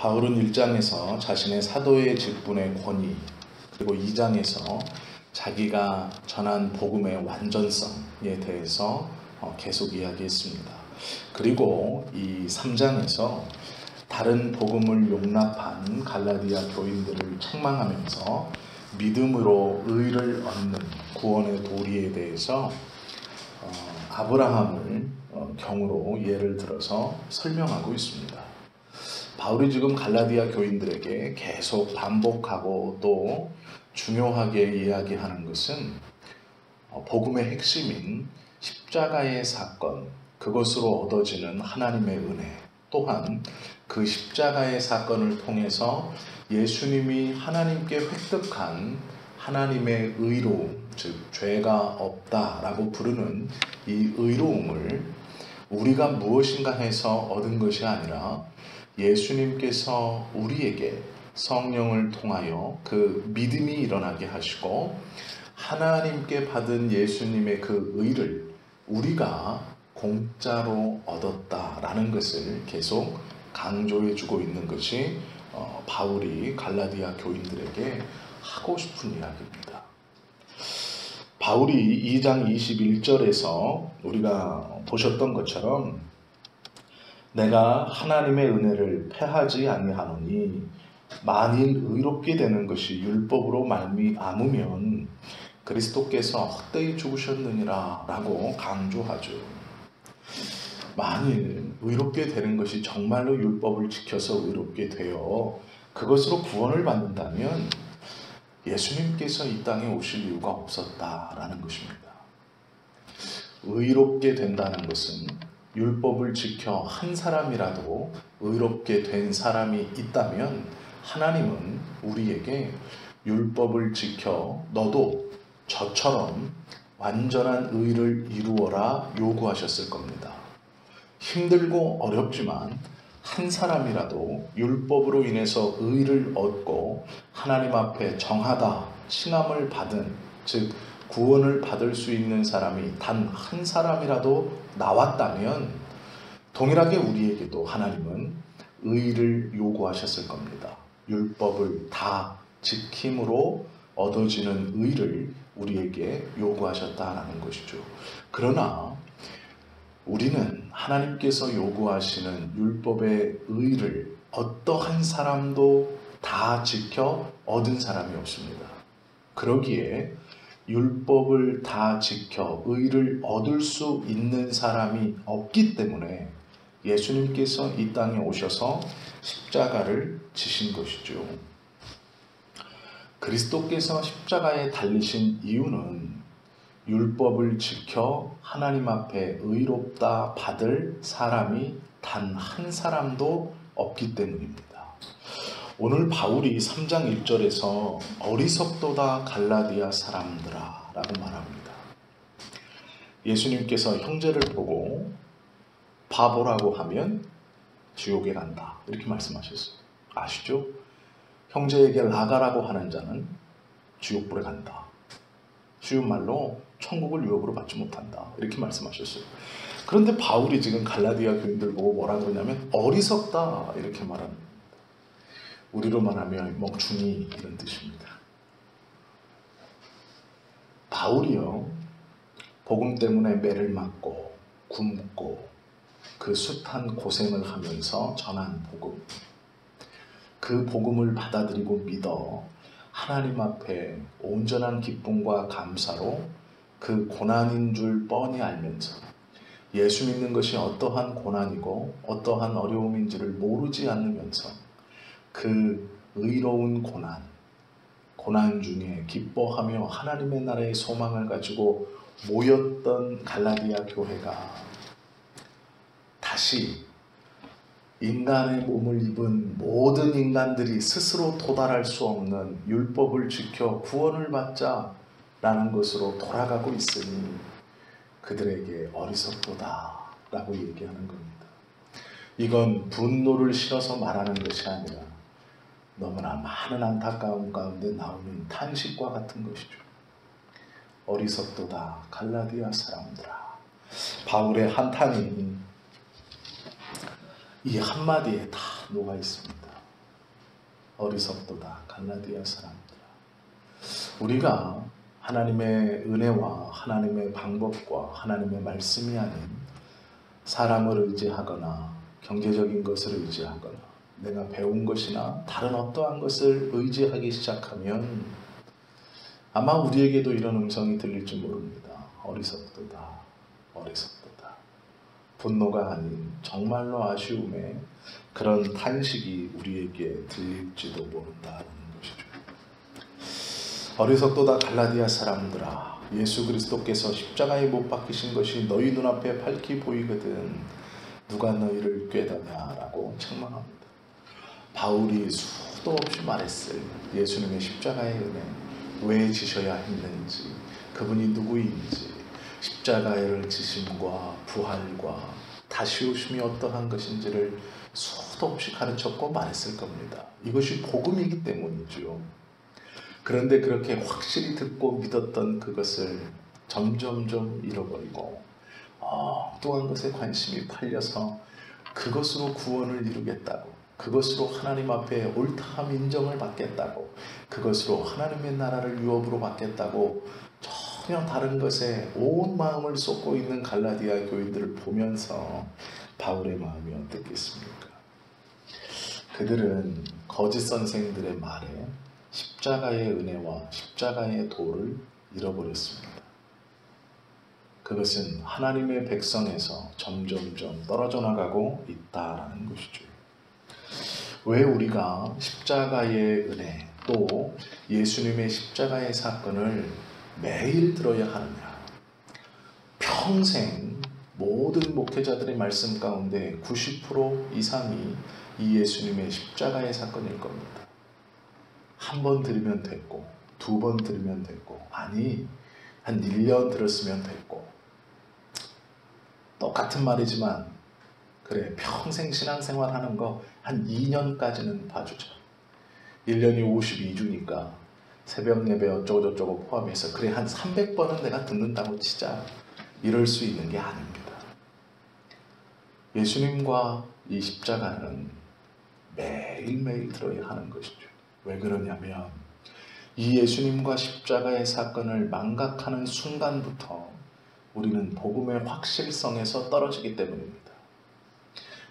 바울은 1장에서 자신의 사도의 직분의 권위, 그리고 2장에서 자기가 전한 복음의 완전성에 대해서 계속 이야기했습니다. 그리고 이 3장에서 다른 복음을 용납한 갈라디아 교인들을 책망하면서 믿음으로 의를 얻는 구원의 도리에 대해서 아브라함을 경우로 예를 들어서 설명하고 있습니다. 바울이 지금 갈라디아 교인들에게 계속 반복하고 또 중요하게 이야기하는 것은 복음의 핵심인 십자가의 사건, 그것으로 얻어지는 하나님의 은혜, 또한 그 십자가의 사건을 통해서 예수님이 하나님께 획득한 하나님의 의로움, 즉 죄가 없다라고 부르는 이 의로움을 우리가 무엇인가 해서 얻은 것이 아니라 예수님께서 우리에게 성령을 통하여 그 믿음이 일어나게 하시고 하나님께 받은 예수님의 그 의를 우리가 공짜로 얻었다라는 것을 계속 강조해 주고 있는 것이 바울이 갈라디아 교인들에게 하고 싶은 이야기입니다. 바울이 2장 21절에서 우리가 보셨던 것처럼 내가 하나님의 은혜를 패하지 아니하노니 만일 의롭게 되는 것이 율법으로 말미암으면 그리스도께서 헛되이 죽으셨느니라 라고 강조하죠. 만일 의롭게 되는 것이 정말로 율법을 지켜서 의롭게 되어 그것으로 구원을 받는다면 예수님께서 이 땅에 오실 이유가 없었다라는 것입니다. 의롭게 된다는 것은 율법을 지켜 한 사람이라도 의롭게 된 사람이 있다면 하나님은 우리에게 율법을 지켜 너도 저처럼 완전한 의를 이루어라 요구하셨을 겁니다. 힘들고 어렵지만 한 사람이라도 율법으로 인해서 의를 얻고 하나님 앞에 정하다 칭함을 받은, 즉 구원을 받을 수 있는 사람이 단 한 사람이라도 나왔다면 동일하게 우리에게도 하나님은 의를 요구하셨을 겁니다. 율법을 다 지킴으로 얻어지는 의를 우리에게 요구하셨다라는 것이죠. 그러나 우리는 하나님께서 요구하시는 율법의 의를 어떠한 사람도 다 지켜 얻은 사람이 없습니다. 그러기에 율법을 다 지켜 의를 얻을 수 있는 사람이 없기 때문에 예수님께서 이 땅에 오셔서 십자가를 지신 것이죠. 그리스도께서 십자가에 달리신 이유는 율법을 지켜 하나님 앞에 의롭다 받을 사람이 단 한 사람도 없기 때문입니다. 오늘 바울이 3장 1절에서 어리석도다 갈라디아 사람들아 라고 말합니다. 예수님께서 형제를 보고 바보라고 하면 지옥에 간다 이렇게 말씀하셨어요. 아시죠? 형제에게 라가라고 하는 자는 지옥불에 간다. 쉬운 말로 천국을 유업으로 받지 못한다 이렇게 말씀하셨어요. 그런데 바울이 지금 갈라디아 교인들 보고 뭐라 그러냐면 어리석다 이렇게 말합니다. 우리로 말하면 멍충이 이런 뜻입니다. 바울이요 복음 때문에 매를 맞고 굶고 그 숱한 고생을 하면서 전한 복음, 그 복음을 받아들이고 믿어 하나님 앞에 온전한 기쁨과 감사로 그 고난인 줄 뻔히 알면서 예수 믿는 것이 어떠한 고난이고 어떠한 어려움인지를 모르지 않으면서 그 의로운 고난 중에 기뻐하며 하나님의 나라의 소망을 가지고 모였던 갈라디아 교회가 다시 인간의 몸을 입은 모든 인간들이 스스로 도달할 수 없는 율법을 지켜 구원을 받자라는 것으로 돌아가고 있으니 그들에게 어리석도다 라고 얘기하는 겁니다. 이건 분노를 실어서 말하는 것이 아니라 너무나 많은 안타까움 가운데 나오는 탄식과 같은 것이죠. 어리석도다 갈라디아 사람들아. 바울의 한탄이 이 한마디에 다 녹아 있습니다. 어리석도다 갈라디아 사람들아. 우리가 하나님의 은혜와 하나님의 방법과 하나님의 말씀이 아닌 사람을 의지하거나 경제적인 것을 의지하거나 내가 배운 것이나 다른 어떠한 것을 의지하기 시작하면 아마 우리에게도 이런 음성이 들릴지 모릅니다. 어리석도다, 어리석도다. 분노가 아닌 정말로 아쉬움에 그런 탄식이 우리에게 들릴지도 모른다는 것이죠. 어리석도다 갈라디아 사람들아, 예수 그리스도께서 십자가에 못 박히신 것이 너희 눈앞에 밝히 보이거든 누가 너희를 꾀다냐라고 책망합니다. 바울이 수도 없이 말했을 예수님의 십자가의 은혜, 왜 지셔야 했는지, 그분이 누구인지, 십자가를 지심과 부활과 다시 오심이 어떠한 것인지를 수도 없이 가르쳤고 말했을 겁니다. 이것이 복음이기 때문이죠. 그런데 그렇게 확실히 듣고 믿었던 그것을 점점점 잃어버리고 엉뚱한 것에 관심이 팔려서 그것으로 구원을 이루겠다고, 그것으로 하나님 앞에 옳다함 인정을 받겠다고, 그것으로 하나님의 나라를 유업으로 받겠다고 전혀 다른 것에 온 마음을 쏟고 있는 갈라디아 교인들을 보면서 바울의 마음이 어떻겠습니까? 그들은 거짓 선생들의 말에 십자가의 은혜와 십자가의 도를 잃어버렸습니다. 그것은 하나님의 백성에서 점점점 떨어져 나가고 있다라는 것이죠. 왜 우리가 십자가의 은혜 또 예수님의 십자가의 사건을 매일 들어야 하느냐? 평생 모든 목회자들의 말씀 가운데 90% 이상이 이 예수님의 십자가의 사건일 겁니다. 한 번 들으면 됐고, 두 번 들으면 됐고, 아니 한 1년 들었으면 됐고, 똑같은 말이지만 그래 평생 신앙생활 하는 거 한 2년까지는 봐주자. 1년이 52주니까 새벽 예배 어쩌고저쩌고 포함해서 그래 한 300번은 내가 듣는다고 치자. 이럴 수 있는 게 아닙니다. 예수님과 이 십자가는 매일매일 들어야 하는 것이죠. 왜 그러냐면 이 예수님과 십자가의 사건을 망각하는 순간부터 우리는 복음의 확실성에서 떨어지기 때문입니다.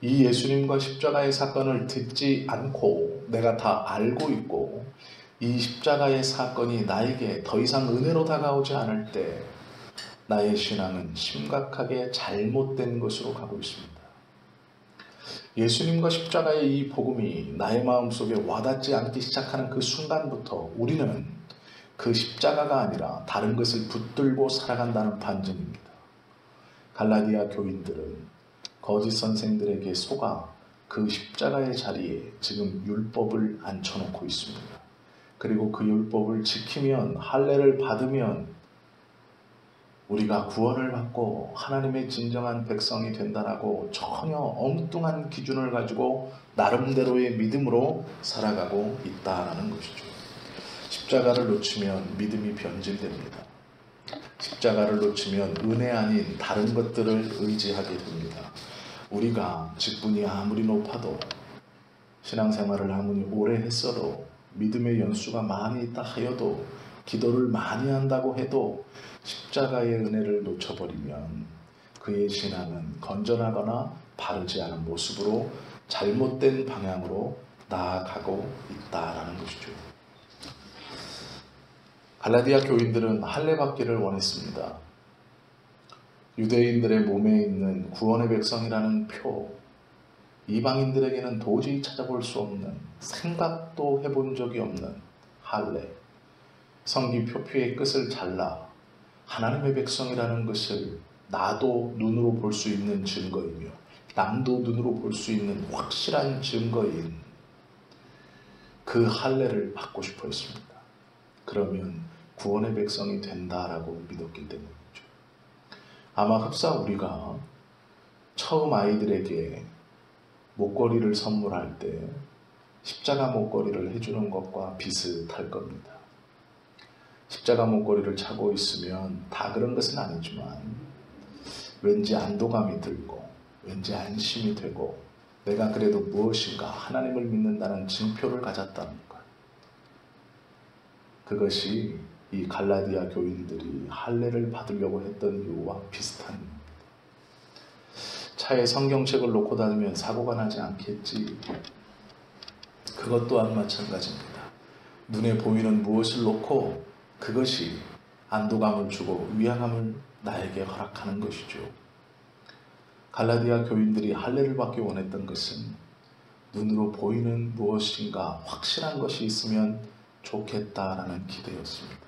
이 예수님과 십자가의 사건을 듣지 않고 내가 다 알고 있고 이 십자가의 사건이 나에게 더 이상 은혜로 다가오지 않을 때 나의 신앙은 심각하게 잘못된 것으로 가고 있습니다. 예수님과 십자가의 이 복음이 나의 마음속에 와닿지 않기 시작하는 그 순간부터 우리는 그 십자가가 아니라 다른 것을 붙들고 살아간다는 반증입니다. 갈라디아 교인들은 거짓 선생들에게 속아 그 십자가의 자리에 지금 율법을 앉혀놓고 있습니다. 그리고 그 율법을 지키면, 할례를 받으면 우리가 구원을 받고 하나님의 진정한 백성이 된다라고 전혀 엉뚱한 기준을 가지고 나름대로의 믿음으로 살아가고 있다라는 것이죠. 십자가를 놓치면 믿음이 변질됩니다. 십자가를 놓치면 은혜 아닌 다른 것들을 의지하게 됩니다. 우리가 직분이 아무리 높아도 신앙생활을 아무리 오래 했어도 믿음의 연수가 많이 있다 하여도 기도를 많이 한다고 해도 십자가의 은혜를 놓쳐버리면 그의 신앙은 건전하거나 바르지 않은 모습으로 잘못된 방향으로 나아가고 있다라는 것이죠. 갈라디아 교인들은 할례 받기를 원했습니다. 유대인들의 몸에 있는 구원의 백성이라는 표, 이방인들에게는 도저히 찾아볼 수 없는, 생각도 해본 적이 없는 할례, 성기 표피의 끝을 잘라 하나님의 백성이라는 것을 나도 눈으로 볼 수 있는 증거이며 남도 눈으로 볼 수 있는 확실한 증거인 그 할례를 받고 싶어 했습니다. 그러면 구원의 백성이 된다라고 믿었기 때문이죠. 아마 흡사 우리가 처음 아이들에게 목걸이를 선물할 때 십자가 목걸이를 해주는 것과 비슷할 겁니다. 십자가 목걸이를 차고 있으면 다 그런 것은 아니지만 왠지 안도감이 들고 왠지 안심이 되고 내가 그래도 무엇인가 하나님을 믿는다는 증표를 가졌다는 것. 그것이 이 갈라디아 교인들이 할례를 받으려고 했던 이유와 비슷한 이유입니다. 차에 성경책을 놓고 다니면 사고가 나지 않겠지. 그것 또한 마찬가지입니다. 눈에 보이는 무엇을 놓고 그것이 안도감을 주고 위안감을 나에게 허락하는 것이죠. 갈라디아 교인들이 할례를 받기 원했던 것은 눈으로 보이는 무엇인가 확실한 것이 있으면 좋겠다라는 기대였습니다.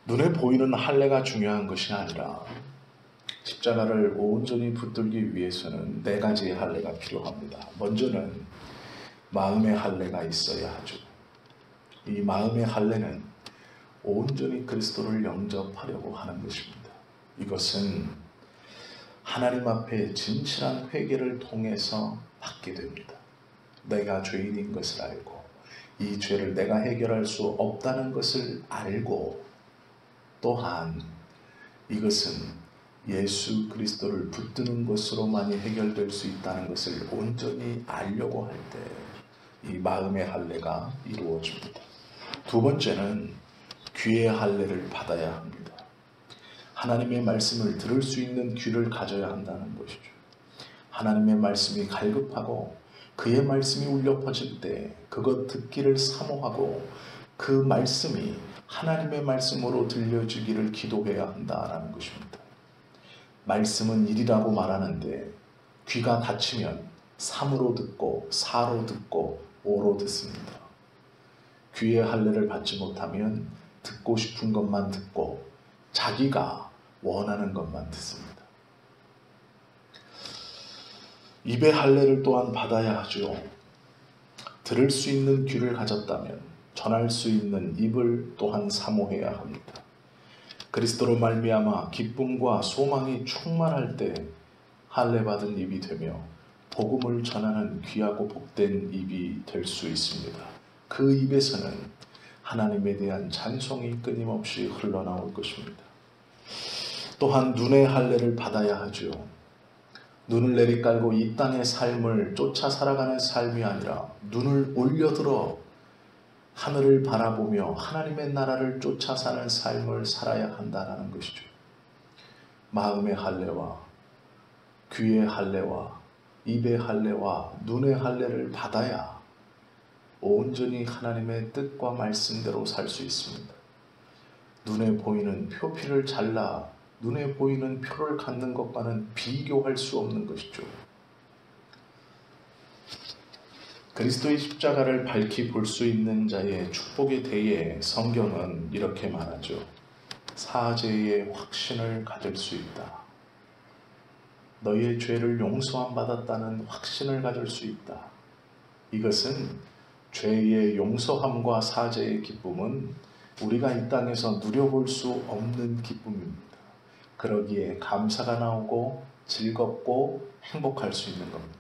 눈에 보이는 할례가 중요한 것이 아니라 십자가를 온전히 붙들기 위해서는 네 가지의 할례가 필요합니다. 먼저는 마음의 할례가 있어야 하죠. 이 마음의 할례는 온전히 그리스도를 영접하려고 하는 것입니다. 이것은 하나님 앞에 진실한 회개를 통해서 받게 됩니다. 내가 죄인인 것을 알고 이 죄를 내가 해결할 수 없다는 것을 알고 또한 이것은 예수 그리스도를 붙드는 것으로만이 해결될 수 있다는 것을 온전히 알려고 할 때 이 마음의 할례가 이루어집니다. 두 번째는 귀의 할례를 받아야 합니다. 하나님의 말씀을 들을 수 있는 귀를 가져야 한다는 것이죠. 하나님의 말씀이 갈급하고 그의 말씀이 울려 퍼질 때 그것 듣기를 사모하고 그 말씀이 하나님의 말씀으로 들려지기를 기도해야 한다는 것입니다. 말씀은 일이라고 말하는데 귀가 닫히면 3으로 듣고 4로 듣고 5로 듣습니다. 귀의 할례를 받지 못하면 듣고 싶은 것만 듣고 자기가 원하는 것만 듣습니다. 입의 할례를 또한 받아야 하죠. 들을 수 있는 귀를 가졌다면 전할 수 있는 입을 또한 사모해야 합니다. 그리스도로 말미암아 기쁨과 소망이 충만할 때 할례 받은 입이 되며 복음을 전하는 귀하고 복된 입이 될 수 있습니다. 그 입에서는 하나님에 대한 찬송이 끊임없이 흘러나올 것입니다. 또한 눈의 할례를 받아야 하죠. 눈을 내리깔고 이 땅의 삶을 쫓아 살아가는 삶이 아니라 눈을 올려들어 하늘을 바라보며 하나님의 나라를 쫓아 사는 삶을 살아야 한다는 것이죠. 마음의 할례와 귀의 할례와 입의 할례와 눈의 할례를 받아야 온전히 하나님의 뜻과 말씀대로 살 수 있습니다. 눈에 보이는 표피를 잘라 눈에 보이는 표를 갖는 것과는 비교할 수 없는 것이죠. 그리스도의 십자가를 밝히 볼 수 있는 자의 축복에 대해 성경은 이렇게 말하죠. 사죄의 확신을 가질 수 있다. 너희의 죄를 용서함 받았다는 확신을 가질 수 있다. 이것은 죄의 용서함과 사죄의 기쁨은 우리가 이 땅에서 누려볼 수 없는 기쁨입니다. 그러기에 감사가 나오고 즐겁고 행복할 수 있는 겁니다.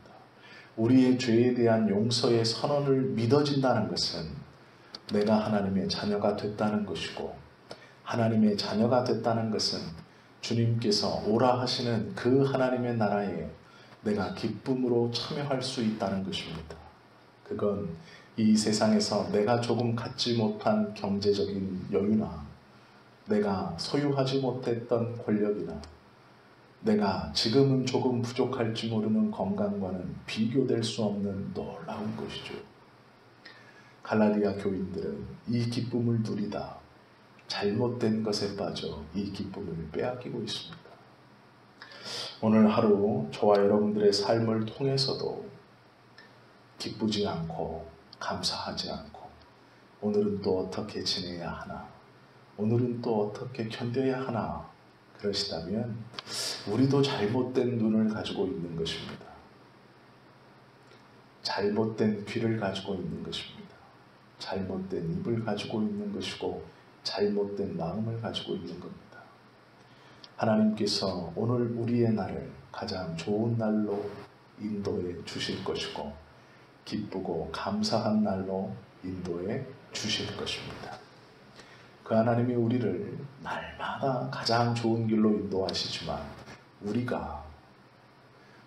우리의 죄에 대한 용서의 선언을 믿어진다는 것은 내가 하나님의 자녀가 됐다는 것이고, 하나님의 자녀가 됐다는 것은 주님께서 오라 하시는 그 하나님의 나라에 내가 기쁨으로 참여할 수 있다는 것입니다. 그건 이 세상에서 내가 조금 갖지 못한 경제적인 여유나 내가 소유하지 못했던 권력이나 내가 지금은 조금 부족할지 모르는 건강과는 비교될 수 없는 놀라운 것이죠. 갈라디아 교인들은 이 기쁨을 누리다 잘못된 것에 빠져 이 기쁨을 빼앗기고 있습니다. 오늘 하루 저와 여러분들의 삶을 통해서도 기쁘지 않고 감사하지 않고 오늘은 또 어떻게 지내야 하나, 오늘은 또 어떻게 견뎌야 하나 그러시다면 우리도 잘못된 눈을 가지고 있는 것입니다. 잘못된 귀를 가지고 있는 것입니다. 잘못된 입을 가지고 있는 것이고 잘못된 마음을 가지고 있는 겁니다. 하나님께서 오늘 우리의 날을 가장 좋은 날로 인도해 주실 것이고 기쁘고 감사한 날로 인도해 주실 것입니다. 그 하나님이 우리를 날마다 가장 좋은 길로 인도하시지만 우리가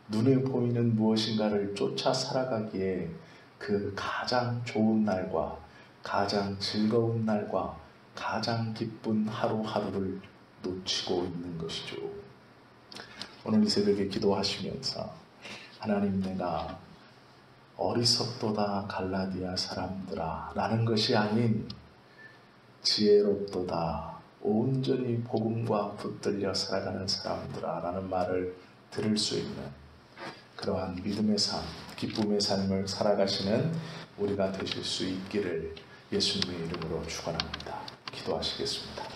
눈에 보이는 무엇인가를 쫓아 살아가기에 그 가장 좋은 날과 가장 즐거운 날과 가장 기쁜 하루하루를 놓치고 있는 것이죠. 오늘 이 새벽에 기도하시면서 하나님, 내가 어리석도다 갈라디아 사람들아 라는 것이 아닌 지혜롭도다 온전히 복음과 붙들려 살아가는 사람들아 라는 말을 들을 수 있는 그러한 믿음의 삶, 기쁨의 삶을 살아가시는 우리가 되실 수 있기를 예수님의 이름으로 축원합니다. 기도하시겠습니다.